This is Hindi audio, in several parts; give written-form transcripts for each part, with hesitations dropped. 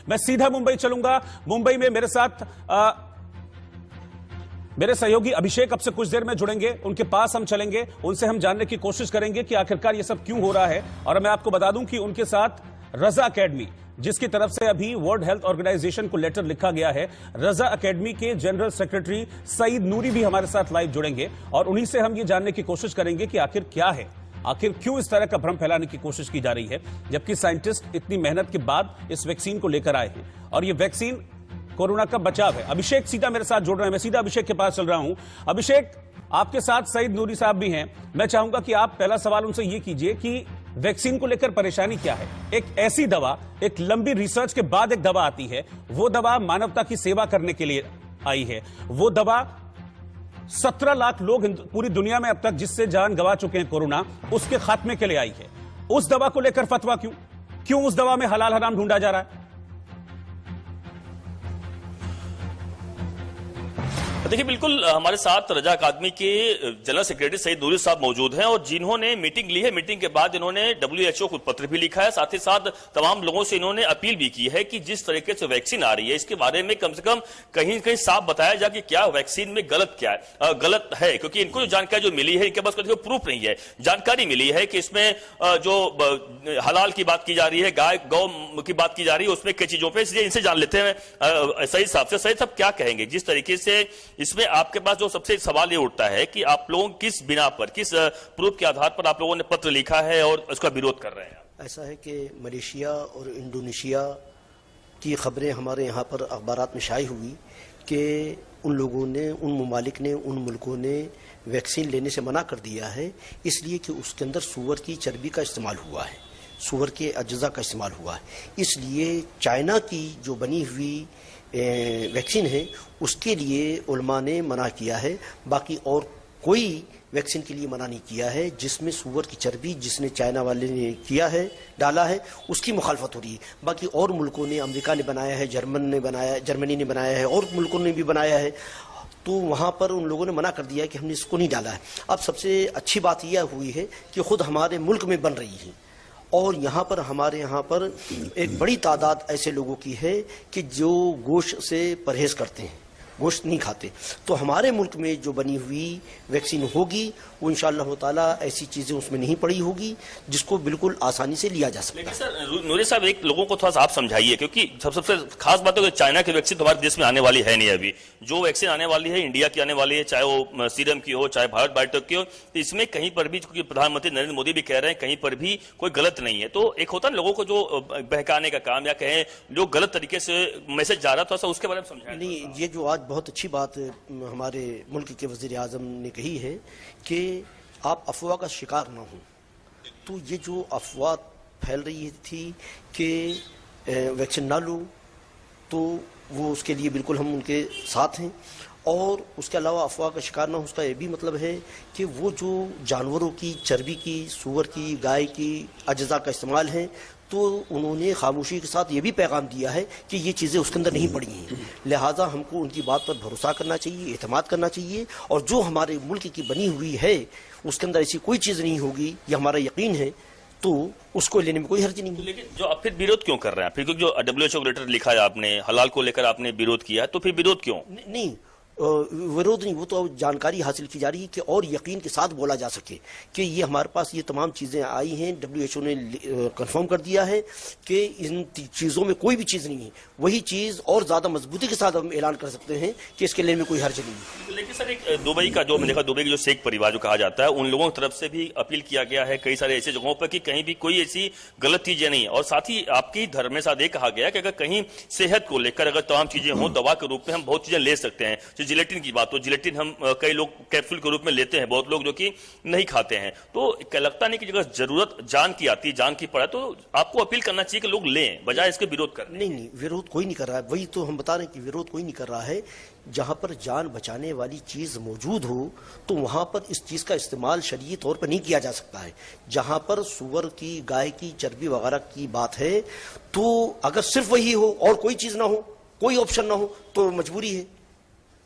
मैं सीधा मुंबई चलूंगा। मुंबई में मेरे साथ मेरे सहयोगी अभिषेक अब से कुछ देर में जुड़ेंगे, उनके पास हम चलेंगे, उनसे हम जानने की कोशिश करेंगे कि आखिरकार ये सब क्यों हो रहा है। और मैं आपको बता दूं कि उनके साथ रजा एकेडमी, जिसकी तरफ से अभी वर्ल्ड हेल्थ ऑर्गेनाइजेशन को लेटर लिखा गया है, रजा एकेडमी के जनरल सेक्रेटरी सईद नूरी भी हमारे साथ लाइव जुड़ेंगे और उन्हीं से हम ये जानने की कोशिश करेंगे कि आखिर क्या है, आखिर क्यों इस तरह का भ्रम फैलाने की कोशिश की जा रही है, जबकि साइंटिस्ट इतनी मेहनत के बाद इस वैक्सीन को लेकर आए हैं और ये वैक्सीन कोरोना का बचाव है। अभिषेक सीधा मेरे साथ जुड़ रहे हैं, मैं सीधा अभिषेक के पास चल रहा हूं। अभिषेक, आपके साथ सईद नूरी साहब भी हैं। मैं चाहूंगा कि आप पहला सवाल उनसे यह कीजिए कि वैक्सीन को लेकर परेशानी क्या है। एक ऐसी दवा, एक लंबी रिसर्च के बाद एक दवा आती है, वो दवा मानवता की सेवा करने के लिए आई है। वो दवा 17 लाख लोग पूरी दुनिया में अब तक जिससे जान गंवा चुके हैं कोरोना, उसके खात्मे के लिए आई है। उस दवा को लेकर फतवा क्यों उस दवा में हलाल हराम ढूंढा जा रहा है? देखिए, बिल्कुल हमारे साथ रजा अकादमी के जनरल सेक्रेटरी सईद नूरी साहब मौजूद हैं और जिन्होंने मीटिंग ली है। मीटिंग के बाद इन्होंने WHO को पत्र भी लिखा है, साथ ही साथ तमाम लोगों से इन्होंने अपील भी की है कि जिस तरीके से वैक्सीन आ रही है, इसके बारे में कम से कम कहीं कहीं साफ बताया जाए कि क्या वैक्सीन में गलत है, क्योंकि इनको जो जानकारी जो मिली है, इनके पास कोई प्रूफ नहीं है। जानकारी मिली है कि इसमें जो हलाल की बात की जा रही है, गाय गौ की बात की जा रही है, उसमें कई चीजों पर, इसलिए इनसे जान लेते हैं सईद साहब से। सईद साहब, क्या कहेंगे जिस तरीके से इसमें आपके पास जो सबसे सवाल ये उठता है कि आप लोग किस बिना पर, किस प्रूफ के आधार पर आप लोगों ने पत्र लिखा है और उसका विरोध कर रहे हैं? ऐसा है कि मलेशिया और इंडोनेशिया की खबरें हमारे यहाँ पर अखबारात में शाये हुई कि उन लोगों ने, उन ममालिक ने, उन मुल्कों ने वैक्सीन लेने से मना कर दिया है, इसलिए कि उसके अंदर सूअर की चर्बी का इस्तेमाल हुआ है, सूअर के अज्जा का इस्तेमाल हुआ है। इसलिए चाइना की जो बनी हुई वैक्सीन है उसके लिए उलमा ने मना किया है। बाकी और कोई वैक्सीन के लिए मना नहीं किया है जिसमें सूअर की चर्बी, जिसने चाइना वाले ने किया है, डाला है, उसकी मुखालफत हो रही है। बाकी और मुल्कों ने, अमेरिका ने बनाया है, जर्मनी ने बनाया है, और मुल्कों ने भी बनाया है, तो वहाँ पर उन लोगों ने मना कर दिया है कि हमने इसको नहीं डाला है। अब सबसे अच्छी बात यह हुई है कि खुद हमारे मुल्क में बन रही है और यहाँ पर हमारे यहाँ पर एक बड़ी तादाद ऐसे लोगों की है कि जो गोश्त से परहेज करते हैं, गोश्त नहीं खाते। तो हमारे मुल्क में जो बनी हुई वैक्सीन होगी वो इंशाअल्लाह ताला ऐसी चीज़ें उसमें नहीं पड़ी होगी जिसको बिल्कुल आसानी से लिया जा सकता है। लेकिन सर नूरी साहब, एक लोगों को थोड़ा सा आप समझाइए, क्योंकि सबसे खास बात है कि चाइना की वैक्सीन तो हमारे देश में आने वाली है नहीं। अभी जो वैक्सीन आने वाली है इंडिया की आने वाली है, चाहे वो सीरम की हो, चाहे भारत बायोटेक की हो, तो इसमें कहीं पर भी, क्योंकि प्रधानमंत्री नरेंद्र मोदी भी कह रहे हैं, कहीं पर भी कोई गलत नहीं है। तो एक होता है लोगों को जो बहकाने का काम, या कहें जो गलत तरीके से मैसेज जा रहा था, उसके बारे में समझाएं। नहीं, ये जो आज बहुत अच्छी बात हमारे मुल्क के वज़ीर आज़म ने कही है कि आप अफवाह का शिकार ना हो। तो ये जो अफवाह फैल रही थी कि वैक्सीन ना लो, तो वो उसके लिए बिल्कुल हम उनके साथ हैं। और उसके अलावा अफवाह का शिकार ना हो, उसका ये भी मतलब है कि वो जो जानवरों की चर्बी की, सूअर की, गाय की अज्जा का इस्तेमाल है, तो उन्होंने खामोशी के साथ ये भी पैगाम दिया है कि ये चीज़ें उसके अंदर नहीं पड़ी हैं। लिहाजा हमको उनकी बात पर भरोसा करना चाहिए, एतमाद करना चाहिए, और जो हमारे मुल्क की बनी हुई है उसके अंदर ऐसी कोई चीज़ नहीं होगी, ये हमारा यकीन है, तो उसको लेने में कोई हर्ज नहीं है। लेकिन जो आप फिर विरोध क्यों कर रहे हैं? फिर क्योंकि जो WHO को लेटर लिखा है आपने, हलाल को लेकर आपने विरोध किया, तो फिर विरोध क्यों? नहीं, विरोध नहीं, वो तो जानकारी हासिल की जा रही है कि और यकीन के साथ बोला जा सके कि ये हमारे पास ये तमाम चीज़ें आई हैं। WHO ने कंफर्म कर दिया है कि इन चीज़ों में कोई भी चीज़ नहीं है। वही चीज़ और ज़्यादा मजबूती के साथ हम ऐलान कर सकते हैं कि इसके लेने में कोई हर्ज नहीं है। लेकिन सर, एक दुबई का जो मैंने देखा, दुबई के जो शेख परिवार जो कहा जाता है, उन लोगों की तरफ से भी अपील किया गया है कई सारे ऐसे जगहों पर कि कहीं भी कोई ऐसी गलत चीजें नहीं है। और साथ ही आपकी धर्म में साथ ये कहा गया कि अगर कहीं सेहत को लेकर अगर तमाम चीजें हों, दवा के रूप में हम बहुत चीजें ले सकते हैं। जो जिलेटिन की बात हो, जिलेटिन हम कई लोग कैप्सूल के रूप में लेते हैं, बहुत लोग जो कि नहीं खाते हैं। तो लगता नहीं कि अगर जरूरत जान की आती, जान की पड़ा, तो आपको अपील करना चाहिए कि लोग लें, बजाय इसके विरोध करने। नहीं, विरोध कोई नहीं कर रहा है। वही तो हम बता रहे हैं कि विरोध कोई नहीं कर रहा है। जहां पर जान बचाने वाली चीज मौजूद हो तो वहां पर इस चीज का इस्तेमाल शरई तौर पर नहीं किया जा सकता है। जहां पर सूअर की, गाय की चर्बी वगैरह की बात है, तो अगर सिर्फ वही हो और कोई चीज ना हो, कोई ऑप्शन ना हो, तो मजबूरी है।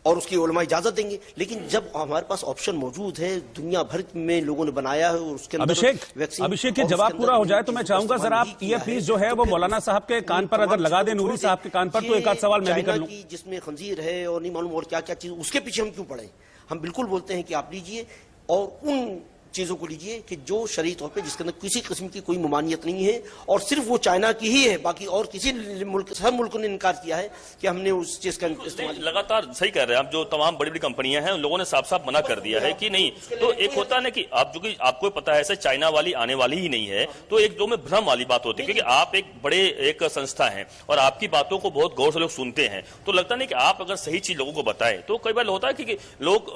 और उसकी उलमा इजाजत देंगे। लेकिन जब हमारे पास ऑप्शन मौजूद है, दुनिया भर में लोगों ने बनाया है, और उसके अंदर अभिषेक के जवाब पूरा हो जाए तो मैं चाहूंगा जरा आप ईयरपीस जो है वो मौलाना साहब के कान पर अगर लगा दें, नूरी साहब के कान पर, तो एक आध सवाल मैं भी कर लूं। जिसमें खंजीर है और नहीं मालूम और क्या क्या चीज, उसके पीछे हम क्यों पड़े? हम बिल्कुल बोलते हैं कि आप लीजिए और उन चीजों को लीजिए कि जो शरई तौर पे जिसके अंदर किसी किस्म की कोई ममानियत नहीं है, और सिर्फ वो चाइना की ही है, बाकी और किसी मुल्क, सब मुल्कों ने इनकार किया है कि हमने उस चीज का इस्तेमाल। लगातार सही कह रहे हैं आप, जो तमाम बड़ी बड़ी कंपनियां हैं उन लोगों ने साफ साफ मना कर दिया है कि नहीं। तो एक होता है ना कि आप, जो कि आपको पता है ऐसे चाइना वाली आने वाली ही नहीं है, तो एक दो में भ्रम वाली बात होती है, क्योंकि आप एक बड़े एक संस्था है और आपकी बातों को बहुत गौर से लोग सुनते हैं, तो लगता नहीं कि आप अगर सही चीज लोगों को बताएं। तो कई बार होता है कि लोग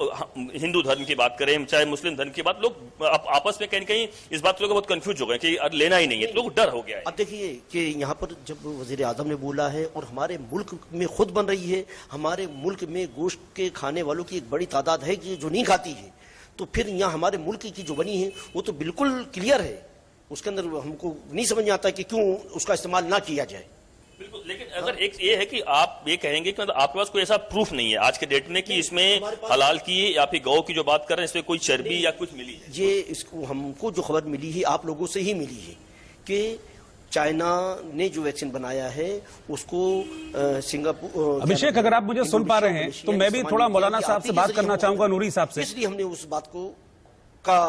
हिंदू धर्म की बात करें चाहे मुस्लिम धर्म की बात, लोग आपस में कहीं कहीं इस बात को बहुत कंफ्यूज हो गए कि लेना ही नहीं है, तो डर हो गया है। अब देखिए कि यहाँ पर जब वजीर आजम ने बोला है और हमारे मुल्क में खुद बन रही है, हमारे मुल्क में गोश्त के खाने वालों की एक बड़ी तादाद है जो नहीं खाती है, तो फिर यहाँ हमारे मुल्क की जो बनी है वो तो बिल्कुल क्लियर है, उसके अंदर हमको नहीं समझ में आता कि क्यों उसका इस्तेमाल ना किया जाए। बिल्कुल, लेकिन अगर एक ये है कि आप ये कहेंगे कि मतलब आपके पास कोई ऐसा प्रूफ नहीं है आज के डेट में कि इसमें हलाल की या फिर गौ की जो बात कर रहे हैं इसमें कोई चर्बी या कुछ मिली है? ये इसको हमको जो खबर मिली है आप लोगों से ही मिली है कि चाइना ने जो वैक्सीन बनाया है उसको सिंगापुर। अभिषेक, अगर आप मुझे सुन पा रहे हैं तो मैं भी थोड़ा मौलाना साहब से बात करना चाहूंगा, नूरी साहब से। इसलिए हमने उस बात को का